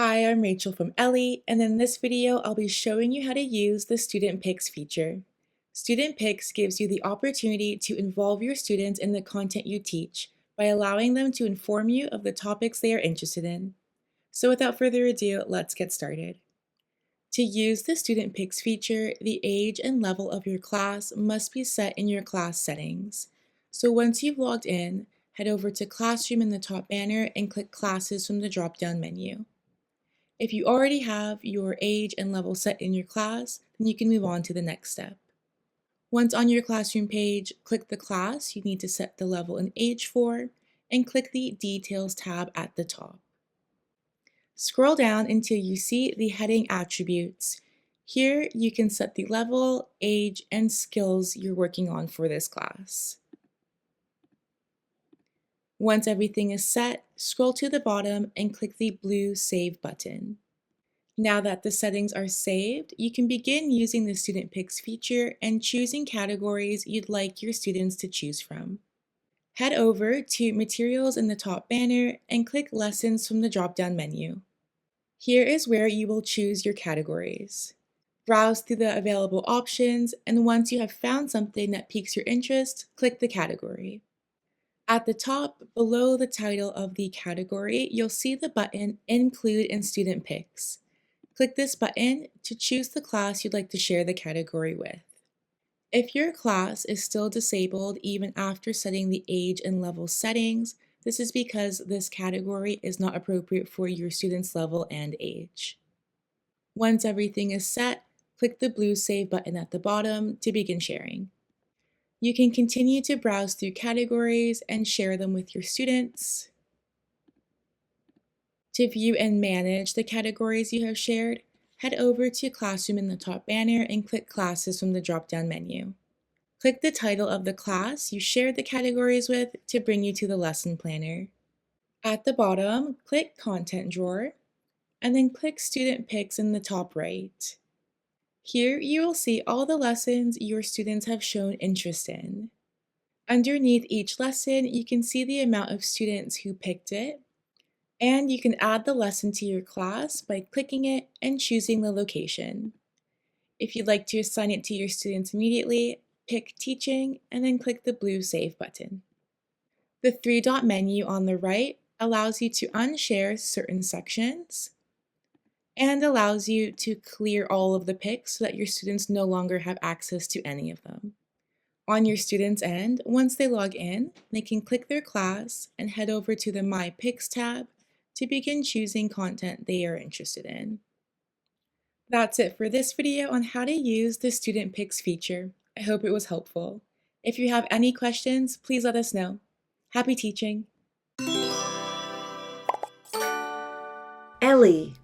Hi, I'm Rachel from Ellii, and in this video, I'll be showing you how to use the Student Picks feature. Student Picks gives you the opportunity to involve your students in the content you teach by allowing them to inform you of the topics they are interested in. So without further ado, let's get started. To use the Student Picks feature, the age and level of your class must be set in your class settings. So once you've logged in, head over to Classroom in the top banner and click Classes from the drop-down menu. If you already have your age and level set in your class, then you can move on to the next step. Once on your classroom page, click the class you need to set the level and age for, and click the Details tab at the top. Scroll down until you see the heading attributes. Here you can set the level, age, and skills you're working on for this class. Once everything is set, scroll to the bottom and click the blue Save button. Now that the settings are saved, you can begin using the Student Picks feature and choosing categories you'd like your students to choose from. Head over to Materials in the top banner and click Lessons from the drop-down menu. Here is where you will choose your categories. Browse through the available options, and once you have found something that piques your interest, click the category. At the top, below the title of the category, you'll see the button Include in Student Picks. Click this button to choose the class you'd like to share the category with. If your class is still disabled even after setting the age and level settings, this is because this category is not appropriate for your student's level and age. Once everything is set, click the blue Save button at the bottom to begin sharing. You can continue to browse through categories and share them with your students. To view and manage the categories you have shared, head over to Classroom in the top banner and click Classes from the drop-down menu. Click the title of the class you shared the categories with to bring you to the lesson planner. At the bottom, click Content Drawer, and then click Student Picks in the top right. Here you will see all the lessons your students have shown interest in. Underneath each lesson, you can see the amount of students who picked it, and you can add the lesson to your class by clicking it and choosing the location. If you'd like to assign it to your students immediately, pick Teaching and then click the blue Save button. The three-dot menu on the right allows you to unshare certain sections and allows you to clear all of the picks so that your students no longer have access to any of them. On your student's end, once they log in, they can click their class and head over to the My Picks tab to begin choosing content they are interested in. That's it for this video on how to use the Student Picks feature. I hope it was helpful. If you have any questions, please let us know. Happy teaching! Ellii.